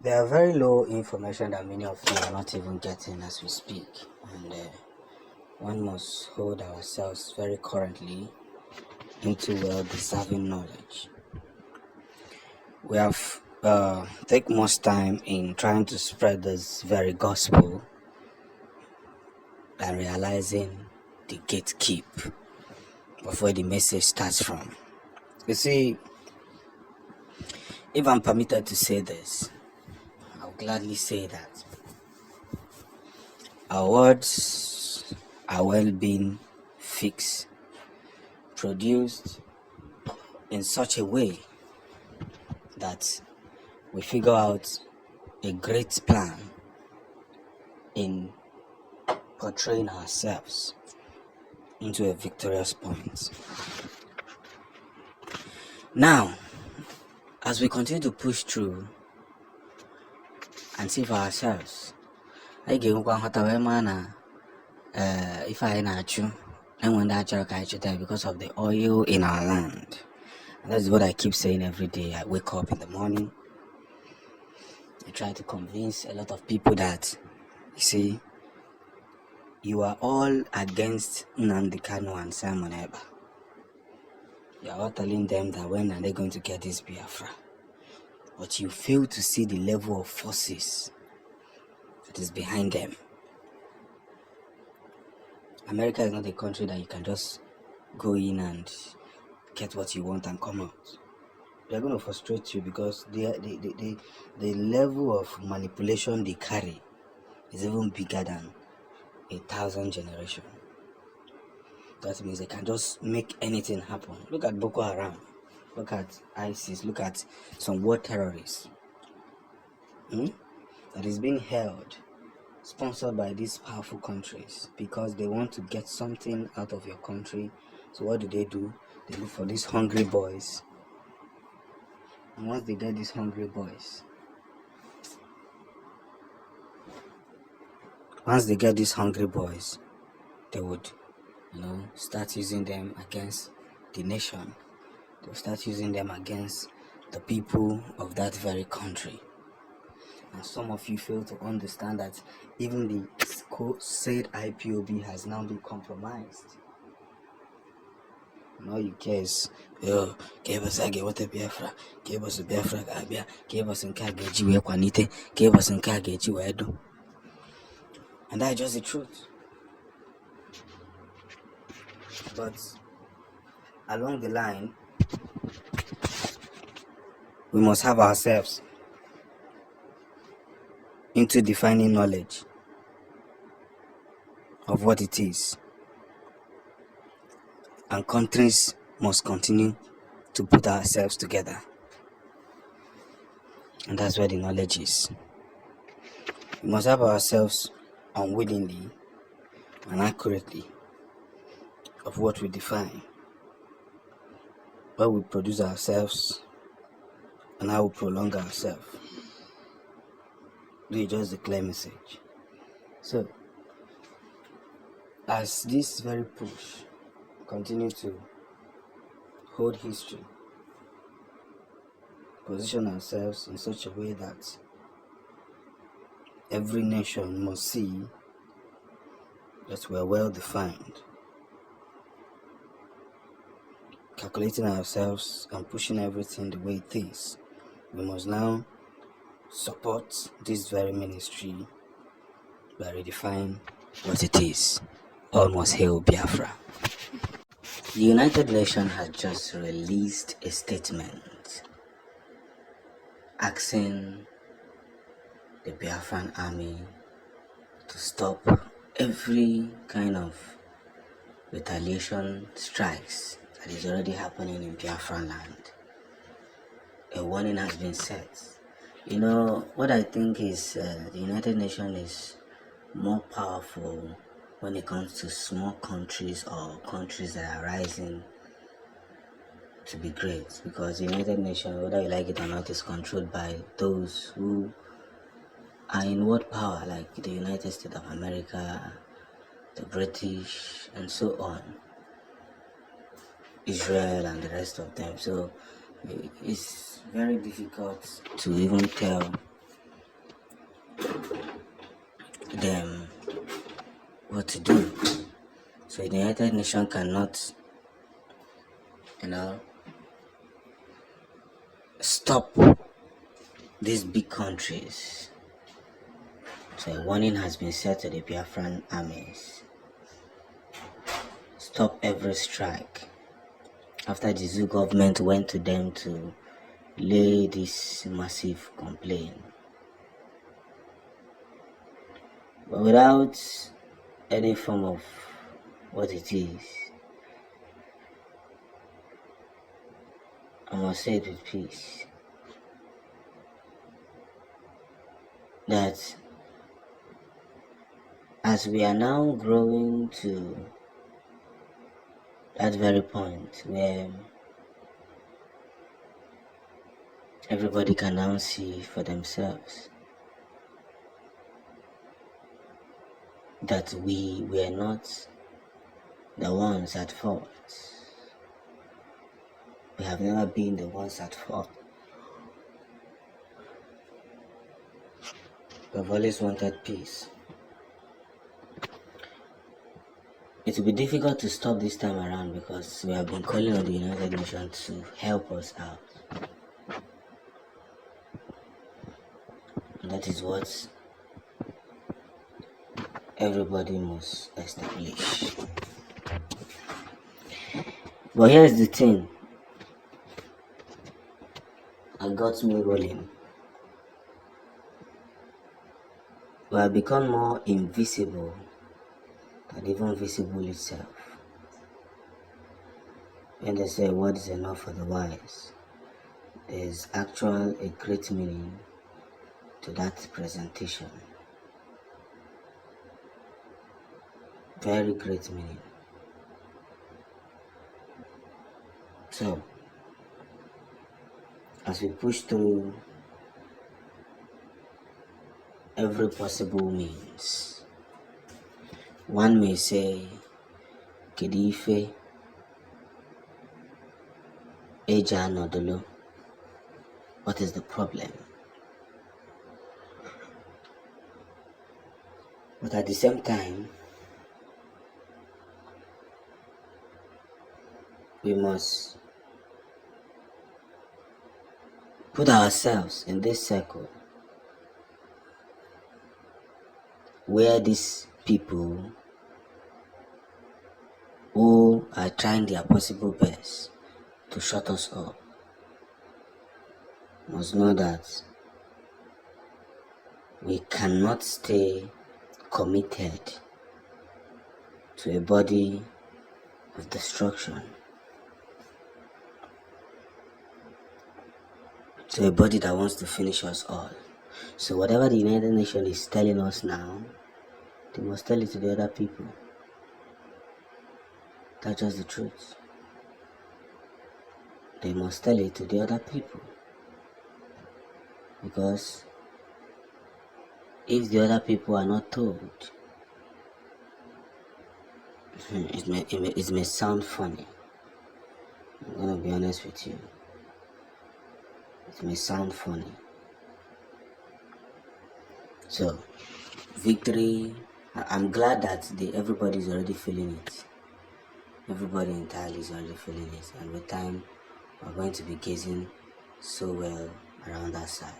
There are very low information that many of you are not even getting as we speak, and one must hold ourselves very currently into well-deserving knowledge. We have take much time in trying to spread this very gospel than realizing the gatekeep of where the message starts from. You see, if I'm permitted to say this, I'll gladly say that our words are well being fixed, produced in such a way that we figure out a great plan in portraying ourselves into a victorious point. Now, as we continue to push through and see for ourselves, I give one hot if I nachu and when that there because of the oil in our land. And that's what I keep saying every day. I wake up in the morning. I try to convince a lot of people that, you see, you are all against Nnamdi Kanu and Simon Eba. You are all telling them that when are they going to get this Biafra? But you fail to see the level of forces that is behind them. America is not a country that you can just go in and get what you want and come out. They're going to frustrate you because the level of manipulation they carry is even bigger than 1,000 generations. That means they can just make anything happen. Look at Boko Haram, look at ISIS, look at some war terrorists that is being held, sponsored by these powerful countries because they want to get something out of your country. So what do? They look for these hungry boys. And once they get these hungry boys, they would, start using them against the nation. They'll start using them against the people of that very country. And some of you fail to understand that even the said IPOB has now been compromised. And all you care is, gave us a Biafra, gave us a Biafra, gave us in Kageji where Kwanite, gave us in Kageji where Edo. And that's just the truth. But along the line, we must have ourselves into defining knowledge of what it is. And countries must continue to put ourselves together. And that's where the knowledge is. We must have ourselves unwillingly and accurately of what we define, where we produce ourselves, and how we prolong ourselves. Do you just declare message? So, as this very push continue to hold history, position ourselves in such a way that every nation must see that we are well defined, calculating ourselves and pushing everything the way it is. We must now support this very ministry by redefining what it is. All must hail Biafra. The United Nations has just released a statement asking the Biafran army to stop every kind of retaliation strikes that is already happening in Biafran land. A warning has been set. What I think is the United Nations is more powerful when it comes to small countries or countries that are rising to be great, because the United Nations, whether you like it or not, is controlled by those who are in world power, like the United States of America, the British, and so on, Israel and the rest of them. So it's very difficult to even tell what to do. So the United Nations cannot, stop these big countries. So a warning has been set to the Biafran armies. Stop every strike. After the zoo government went to them to lay this massive complaint. But without any form of what it is, I must say it with peace, that as we are now growing to that very point where everybody can now see for themselves that we were not the ones at fault. We have never been the ones at fault. We've always wanted peace. It will be difficult to stop this time around because we have been calling on the United Nations to help us out. And that is what everybody must establish. But here's the thing that got me rolling. We have become more invisible than even visible itself. When they say what is enough for the wise, there is actually a great meaning to that presentation. Very great meaning. So, as we push through every possible means, one may say, Kedife, Eja Nodolo, what is the problem? But at the same time, we must put ourselves in this circle where these people who are trying their possible best to shut us up must know that we cannot stay committed to a body of destruction, to a body that wants to finish us all. So whatever the United Nations is telling us now, they must tell it to the other people. That's just the truth. They must tell it to the other people. Because if the other people are not told, it may sound funny. I'm gonna be honest with you. It may sound funny. So, victory, I'm glad that everybody is already feeling it. Everybody entirely is already feeling it. And with time, we're going to be gazing so well around that side.